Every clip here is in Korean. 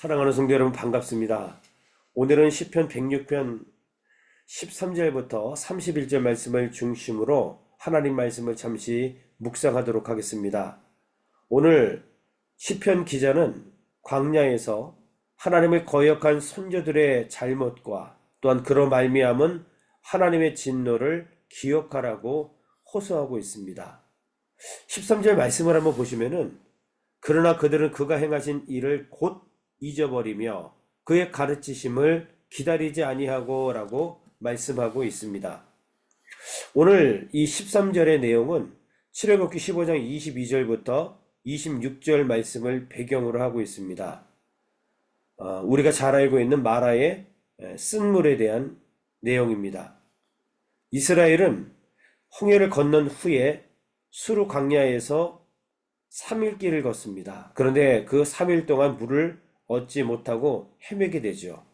사랑하는 성도 여러분 반갑습니다. 오늘은 시편 106편 13절부터 31절 말씀을 중심으로 하나님 말씀을 잠시 묵상하도록 하겠습니다. 오늘 시편 기자는 광야에서 하나님을 거역한 선조들의 잘못과 또한 그로 말미암은 하나님의 진노를 기억하라고 호소하고 있습니다. 13절 말씀을 한번 보시면은 그러나 그들은 그가 행하신 일을 곧 잊어버리며 그의 가르치심을 기다리지 아니하고 라고 말씀하고 있습니다. 오늘 이 13절의 내용은 출애굽기 15장 22절부터 26절 말씀을 배경으로 하고 있습니다. 우리가 잘 알고 있는 마라의 쓴물에 대한 내용입니다. 이스라엘은 홍해를 건넌 후에 수르 광야에서 3일 길을 걷습니다. 그런데 그 3일 동안 물을 얻지 못하고 헤매게 되죠.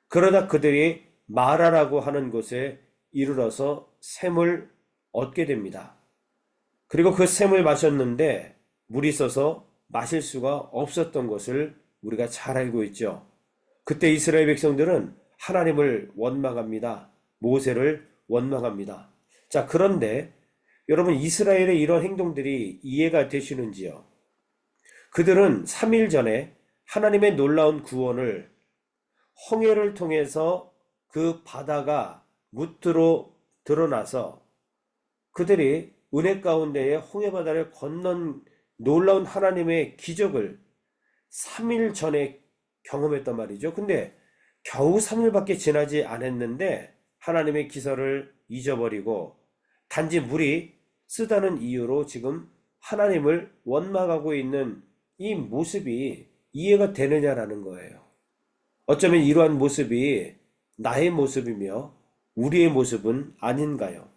그러다 그들이 마라라고 하는 곳에 이르러서 샘을 얻게 됩니다. 그리고 그 샘을 마셨는데 물이 써서 마실 수가 없었던 것을 우리가 잘 알고 있죠. 그때 이스라엘 백성들은 하나님을 원망합니다. 모세를 원망합니다. 자, 그런데 여러분, 이스라엘의 이런 행동들이 이해가 되시는지요? 그들은 3일 전에 하나님의 놀라운 구원을 홍해를 통해서 그 바다가 무트로 드러나서 그들이 은혜 가운데에 홍해 바다를 건넌 놀라운 하나님의 기적을 3일 전에 경험했단 말이죠. 근데 겨우 3일밖에 지나지 않았는데 하나님의 기사를 잊어버리고 단지 물이 쓰다는 이유로 지금 하나님을 원망하고 있는 이 모습이 이해가 되느냐라는 거예요. 어쩌면 이러한 모습이 나의 모습이며 우리의 모습은 아닌가요?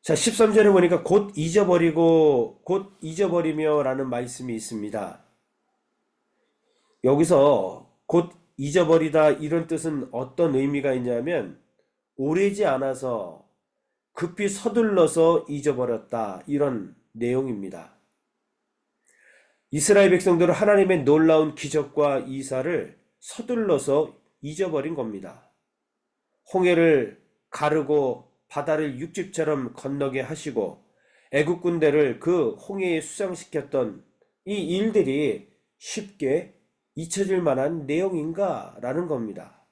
자, 13절에 보니까 곧 잊어버리고 곧 잊어버리며 라는 말씀이 있습니다. 여기서 곧 잊어버리다 이런 뜻은 어떤 의미가 있냐면 오래지 않아서 급히 서둘러서 잊어버렸다 이런 내용입니다. 이스라엘 백성들은 하나님의 놀라운 기적과 이사를 서둘러서 잊어버린 겁니다. 홍해를 가르고 바다를 육지처럼 건너게 하시고 애국 군대를 그 홍해에 수상시켰던 이 일들이 쉽게 잊혀질 만한 내용인가 라는 겁니다.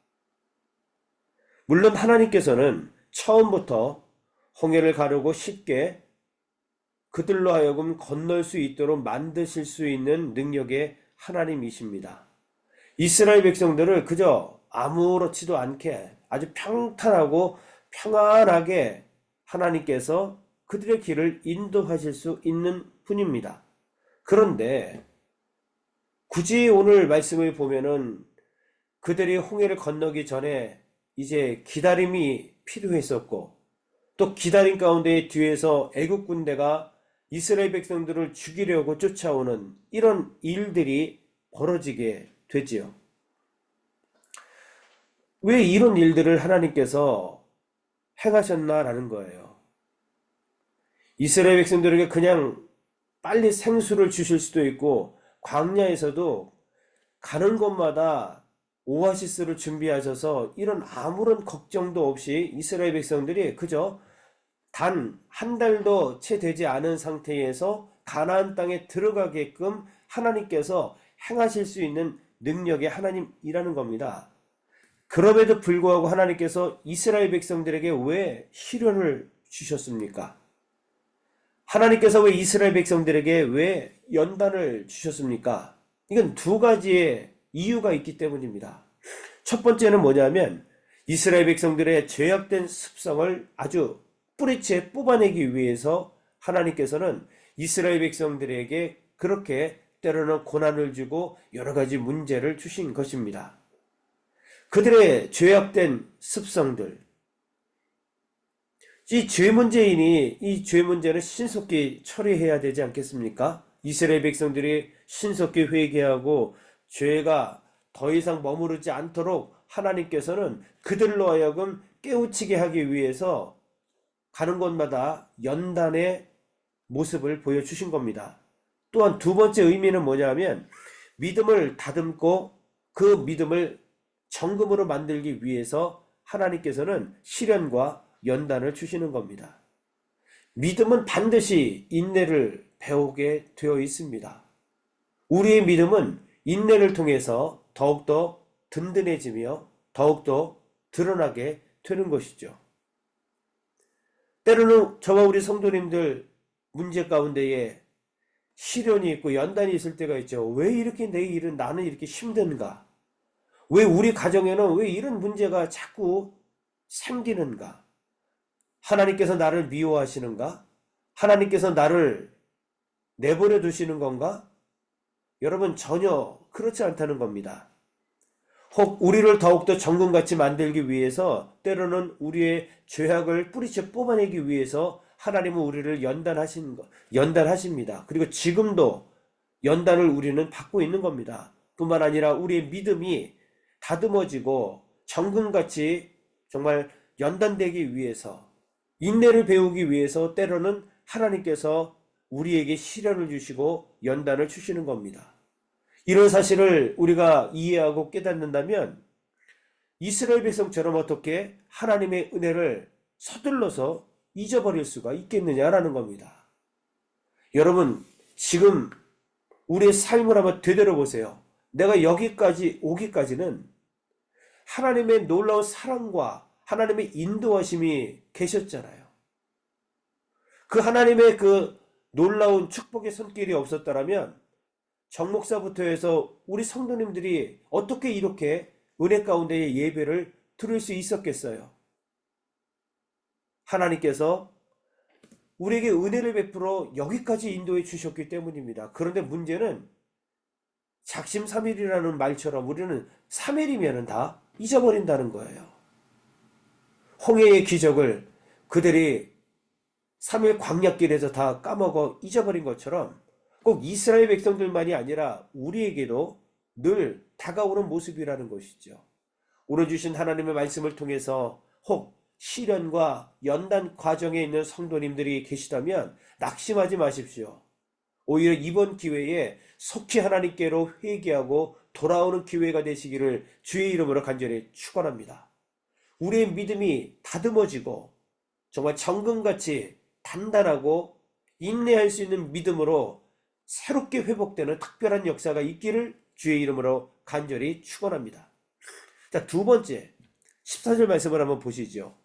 물론 하나님께서는 처음부터 홍해를 가르고 쉽게 그들로 하여금 건널 수 있도록 만드실 수 있는 능력의 하나님이십니다. 이스라엘 백성들을 그저 아무렇지도 않게 아주 평탄하고 평안하게 하나님께서 그들의 길을 인도하실 수 있는 분입니다. 그런데 굳이 오늘 말씀을 보면은 그들이 홍해를 건너기 전에 이제 기다림이 필요했었고 또 기다림 가운데 뒤에서 애국 군대가 이스라엘 백성들을 죽이려고 쫓아오는 이런 일들이 벌어지게 되지요. 왜 이런 일들을 하나님께서 행하셨나라는 거예요. 이스라엘 백성들에게 그냥 빨리 생수를 주실 수도 있고 광야에서도 가는 곳마다 오아시스를 준비하셔서 이런 아무런 걱정도 없이 이스라엘 백성들이 그저 단 한 달도 채 되지 않은 상태에서 가나안 땅에 들어가게끔 하나님께서 행하실 수 있는 능력의 하나님이라는 겁니다. 그럼에도 불구하고 하나님께서 이스라엘 백성들에게 왜 시련을 주셨습니까? 하나님께서 왜 이스라엘 백성들에게 왜 연단을 주셨습니까? 이건 두 가지의 이유가 있기 때문입니다. 첫 번째는 뭐냐면 이스라엘 백성들의 죄악된 습성을 아주 뿌리채 뽑아내기 위해서 하나님께서는 이스라엘 백성들에게 그렇게 때로는 고난을 주고 여러 가지 문제를 주신 것입니다. 그들의 죄악된 습성들, 이 죄 문제이니 이 죄 문제는 신속히 처리해야 되지 않겠습니까? 이스라엘 백성들이 신속히 회개하고 죄가 더 이상 머무르지 않도록 하나님께서는 그들로 하여금 깨우치게 하기 위해서 가는 곳마다 연단의 모습을 보여주신 겁니다. 또한 두 번째 의미는 뭐냐면 믿음을 다듬고 그 믿음을 정금으로 만들기 위해서 하나님께서는 시련과 연단을 주시는 겁니다. 믿음은 반드시 인내를 배우게 되어 있습니다. 우리의 믿음은 인내를 통해서 더욱더 든든해지며 더욱더 드러나게 되는 것이죠. 때로는 저와 우리 성도님들 문제 가운데에 시련이 있고 연단이 있을 때가 있죠. 왜 이렇게 내 일은 나는 이렇게 힘든가? 왜 우리 가정에는 왜 이런 문제가 자꾸 생기는가? 하나님께서 나를 미워하시는가? 하나님께서 나를 내버려 두시는 건가? 여러분, 전혀 그렇지 않다는 겁니다. 혹 우리를 더욱더 정금같이 만들기 위해서 때로는 우리의 죄악을 뿌리쳐 뽑아내기 위해서 하나님은 우리를 연단하십니다. 그리고 지금도 연단을 우리는 받고 있는 겁니다. 뿐만 아니라 우리의 믿음이 다듬어지고 정금같이 정말 연단되기 위해서, 인내를 배우기 위해서 때로는 하나님께서 우리에게 시련을 주시고 연단을 주시는 겁니다. 이런 사실을 우리가 이해하고 깨닫는다면 이스라엘 백성처럼 어떻게 하나님의 은혜를 서둘러서 잊어버릴 수가 있겠느냐라는 겁니다. 여러분, 지금 우리의 삶을 한번 되돌아보세요. 내가 여기까지 오기까지는 하나님의 놀라운 사랑과 하나님의 인도하심이 계셨잖아요. 그 하나님의 그 놀라운 축복의 손길이 없었더라면 정 목사부터 해서 우리 성도님들이 어떻게 이렇게 은혜 가운데의 예배를 드릴 수 있었겠어요? 하나님께서 우리에게 은혜를 베풀어 여기까지 인도해 주셨기 때문입니다. 그런데 문제는 작심삼일이라는 말처럼 우리는 3일이면 다 잊어버린다는 거예요. 홍해의 기적을 그들이 3일 광야길에서 다 까먹어 잊어버린 것처럼 꼭 이스라엘 백성들만이 아니라 우리에게도 늘 다가오는 모습이라는 것이죠. 오늘 주신 하나님의 말씀을 통해서 혹 시련과 연단 과정에 있는 성도님들이 계시다면 낙심하지 마십시오. 오히려 이번 기회에 속히 하나님께로 회개하고 돌아오는 기회가 되시기를 주의 이름으로 간절히 축원합니다. 우리의 믿음이 다듬어지고 정말 정금같이 단단하고 인내할 수 있는 믿음으로 새롭게 회복되는 특별한 역사가 있기를 주의 이름으로 간절히 축원합니다. 자, 두 번째 14절 말씀을 한번 보시죠.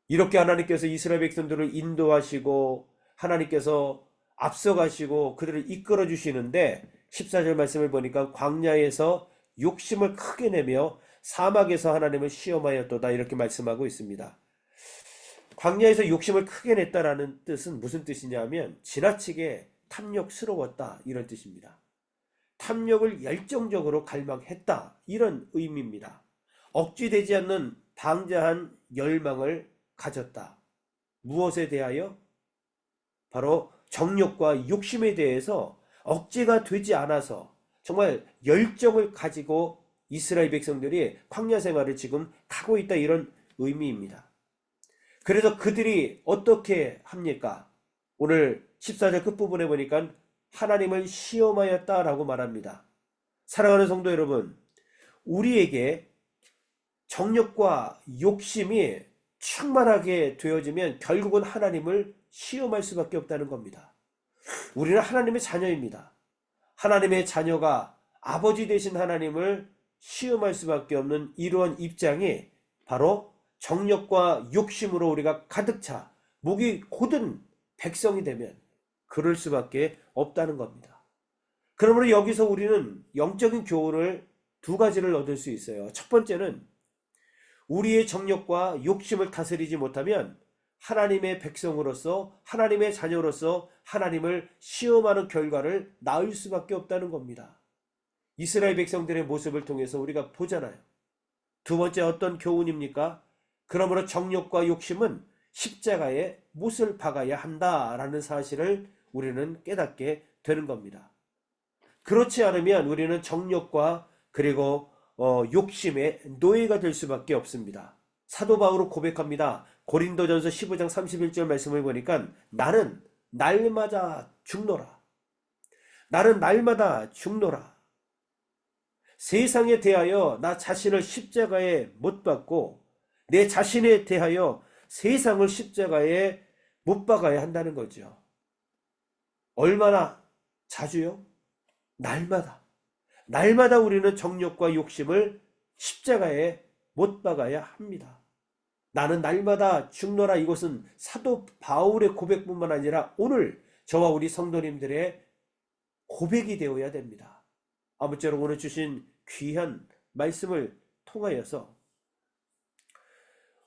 이렇게 하나님께서 이스라엘 백성들을 인도하시고 하나님께서 앞서가시고 그들을 이끌어 주시는데 14절 말씀을 보니까 광야에서 욕심을 크게 내며 사막에서 하나님을 시험하였도다 이렇게 말씀하고 있습니다. 광야에서 욕심을 크게 냈다라는 뜻은 무슨 뜻이냐면 지나치게 탐욕스러웠다 이런 뜻입니다. 탐욕을 열정적으로 갈망했다 이런 의미입니다. 억지되지 않는 방자한 열망을 가졌다. 무엇에 대하여? 바로 정욕과 욕심에 대해서 억제가 되지 않아서 정말 열정을 가지고 이스라엘 백성들이 광야 생활을 지금 가고 있다 이런 의미입니다. 그래서 그들이 어떻게 합니까? 오늘 14절 끝부분에 보니까 하나님을 시험하였다라고 말합니다. 사랑하는 성도 여러분, 우리에게 정욕과 욕심이 충만하게 되어지면 결국은 하나님을 시험할 수밖에 없다는 겁니다. 우리는 하나님의 자녀입니다. 하나님의 자녀가 아버지 되신 하나님을 시험할 수밖에 없는 이러한 입장이 바로 정욕과 욕심으로 우리가 가득 차 목이 곧은 백성이 되면 그럴 수밖에 없다는 겁니다. 그러므로 여기서 우리는 영적인 교훈을 두 가지를 얻을 수 있어요. 첫 번째는 우리의 정욕과 욕심을 다스리지 못하면 하나님의 백성으로서 하나님의 자녀로서 하나님을 시험하는 결과를 낳을 수밖에 없다는 겁니다. 이스라엘 백성들의 모습을 통해서 우리가 보잖아요. 두 번째 어떤 교훈입니까? 그러므로 정욕과 욕심은 십자가에 못을 박아야 한다라는 사실을 우리는 깨닫게 되는 겁니다. 그렇지 않으면 우리는 정욕과 그리고 욕심의 노예가 될 수밖에 없습니다. 사도 바울은 고백합니다. 고린도전서 15장 31절 말씀을 보니까 나는 날마다 죽노라. 나는 날마다 죽노라. 세상에 대하여 나 자신을 십자가에 못 박고 내 자신에 대하여 세상을 십자가에 못 박아야 한다는 거죠. 얼마나 자주요? 날마다 우리는 정욕과 욕심을 십자가에 못 박아야 합니다. 나는 날마다 죽노라. 이것은 사도 바울의 고백뿐만 아니라 오늘 저와 우리 성도님들의 고백이 되어야 됩니다. 아무쪼록 오늘 주신 귀한 말씀을 통하여서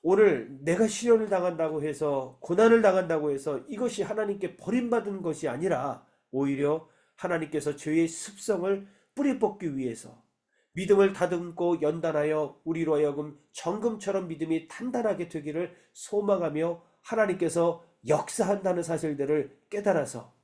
오늘 내가 시련을 당한다고 해서, 고난을 당한다고 해서 이것이 하나님께 버림받은 것이 아니라 오히려 하나님께서 죄의 습성을 뿌리 뽑기 위해서 믿음을 다듬고 연단하여 우리로 하여금 정금처럼 믿음이 단단하게 되기를 소망하며 하나님께서 역사한다는 사실들을 깨달아서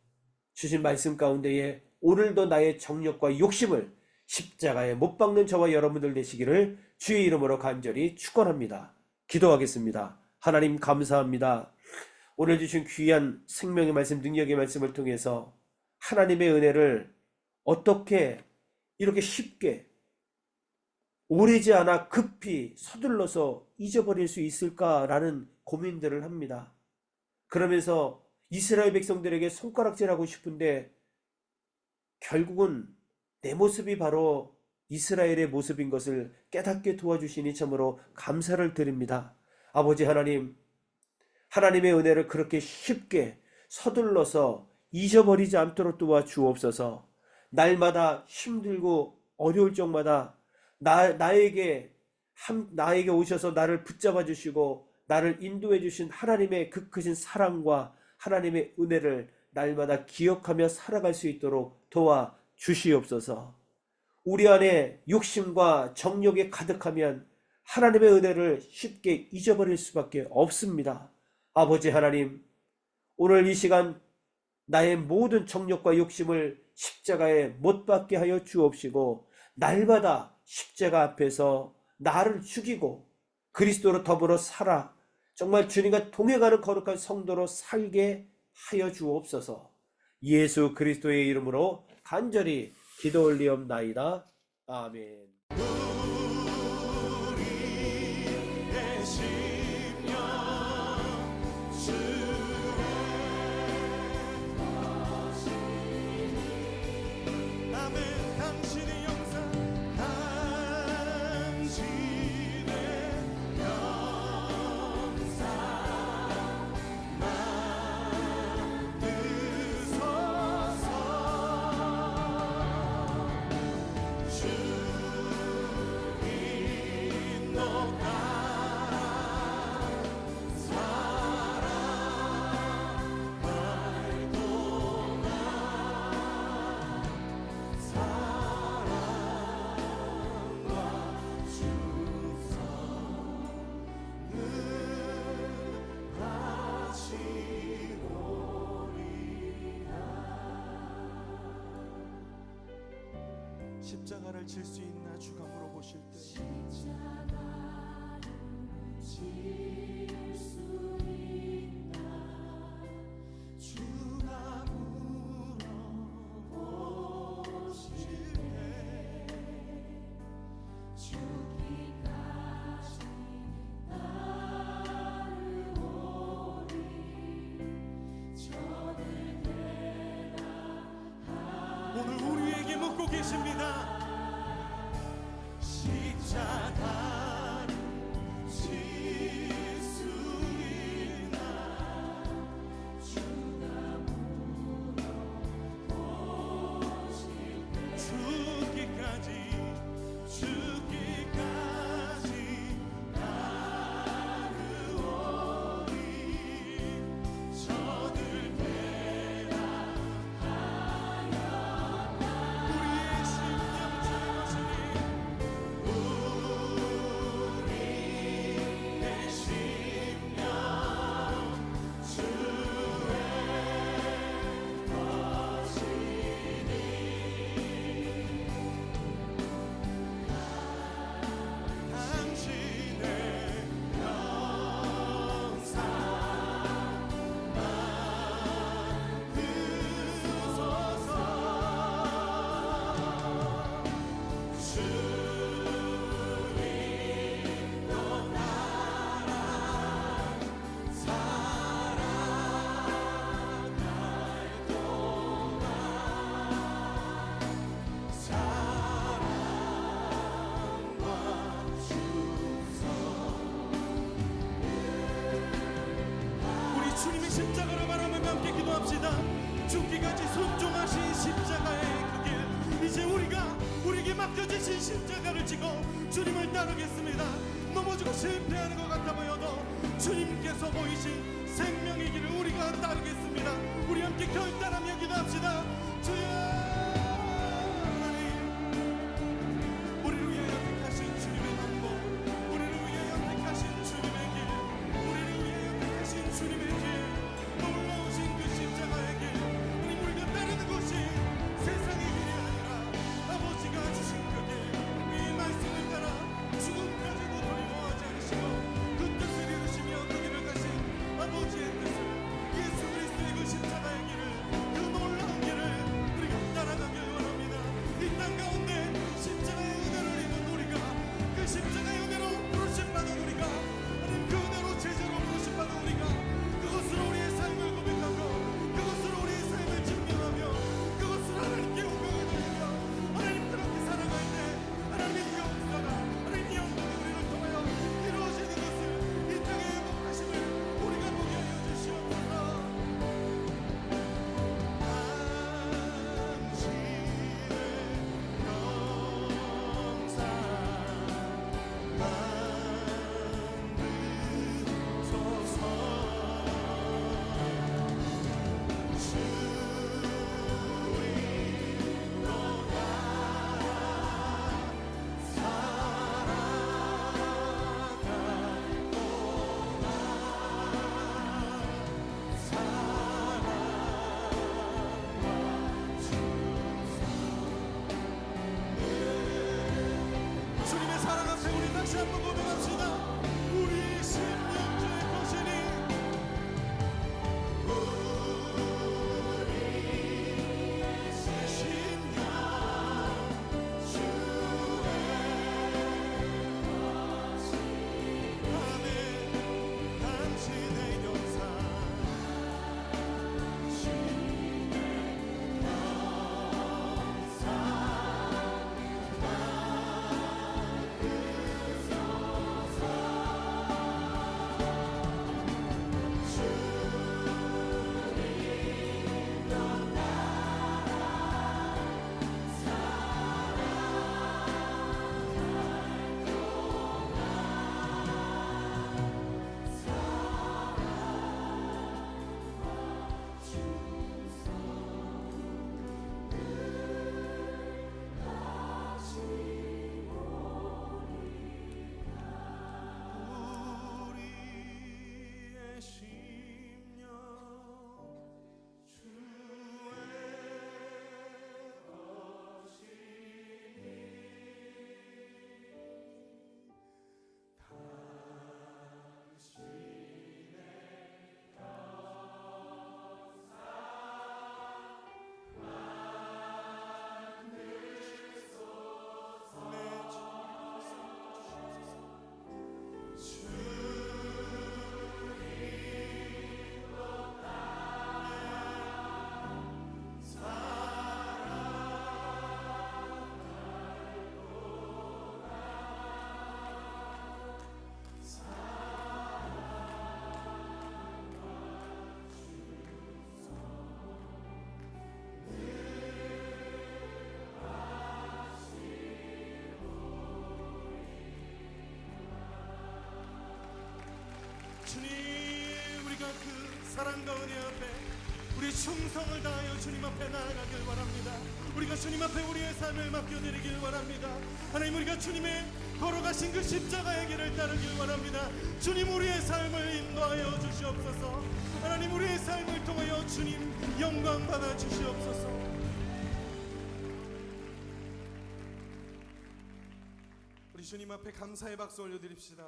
주신 말씀 가운데에 오늘도 나의 정욕과 욕심을 십자가에 못 박는 저와 여러분들 되시기를 주의 이름으로 간절히 축원합니다. 기도하겠습니다. 하나님 감사합니다. 오늘 주신 귀한 생명의 말씀, 능력의 말씀을 통해서 하나님의 은혜를 어떻게 이렇게 쉽게 오래지 않아 급히 서둘러서 잊어버릴 수 있을까라는 고민들을 합니다. 그러면서 이스라엘 백성들에게 손가락질하고 싶은데 결국은 내 모습이 바로 이스라엘의 모습인 것을 깨닫게 도와주시니 참으로 감사를 드립니다. 아버지 하나님, 하나님의 은혜를 그렇게 쉽게 서둘러서 잊어버리지 않도록 도와주옵소서. 날마다 힘들고 어려울 적마다 나에게 오셔서 나를 붙잡아 주시고 나를 인도해 주신 하나님의 그 크신 사랑과 하나님의 은혜를 날마다 기억하며 살아갈 수 있도록 도와 주시옵소서. 우리 안에 욕심과 정욕이 가득하면 하나님의 은혜를 쉽게 잊어버릴 수밖에 없습니다. 아버지 하나님, 오늘 이 시간 나의 모든 정욕과 욕심을 십자가에 못 박게 하여 주옵시고 날마다 십자가 앞에서 나를 죽이고 그리스도로 더불어 살아 정말 주님과 동행하는 거룩한 성도로 살게 하여 주옵소서. 예수 그리스도의 이름으로 간절히 기도 올리옵나이다. 아멘. 십자가를 질 수 있나 주가 물어보실 때 십자가를 질 수 있나 주가 물어보실 때 죽기까지 따르오리 저를 대라 오늘 우리에게 묻고 계십니다. 십자가를 질 수 있나 주가 물어보실 때 죽기까지 따르오리 저들 대라 우리의 심령 주의 함께 기도합시다. 죽기까지 순종하신 십자가의 그 길, 이제 우리에게 맡겨주신 십자가를 지고 주님을 따르겠습니다. 넘어지고 실패하는 것 같아 보여도 주님께서 보이신 생명의 길을 우리가 따르겠습니다. 우리 함께 결단하며 기도합시다. 주여 하나님, 우리를 위하여 택하신 주님의 방법, 우리를 위하여 택하신 주님의 길, 우리를 위하여 택하신 주님의 길, 놀라우신 그 십자가의 길, 우리가 따르는 것이 세상의 길이 아니라 아버지가 주신 그 길, 이 말씀을 따라 죽음까지도 두려워하지 않으시고 그 뜻을 이루시며 그 길을 가신 아버지의 뜻을, 예수 그리스도의 그 십자가의 길을, 그 놀라운 길을 우리가 따라가길 원합니다. 이 땅 가운데 십자가의 은혜를 입은 우리가, 그 십자가의 은혜로 부르심받은 우리가, 하나님 그 은혜로 제자로 부르심받은 우리가, 그것으로 우리의 삶을 고백하고 그것으로 우리의 삶을 증명하며 그것으로 하나님께 영광을 돌리며 하나님 그렇게 살아갈 때 하나님의 역사가, 하나님의 영광이 우리를 통하여 이루어지는 것을, 이 땅의 행복하심을 우리가 보게 하여 주시옵소서. 주님의 사랑 앞에 우리 다시 한번 고백합시다. 우리 심령주의 거신이, 우리의 심령 주의 거신, 아멘. 당신의 영상 우리의 심령 주의 주님, 우리가 그 사랑과 은혜 앞에 우리 충성을 다하여 주님 앞에 나아가길 원합니다. 우리가 주님 앞에 우리의 삶을 맡겨드리길 원합니다. 하나님, 우리가 주님의 걸어가신 그 십자가의 길을 따르길 원합니다. 주님, 우리의 삶을 인도하여 주시옵소서. 하나님, 우리의 삶을 통하여 주님 영광 받아 주시옵소서. 우리 주님 앞에 감사의 박수 올려드립시다.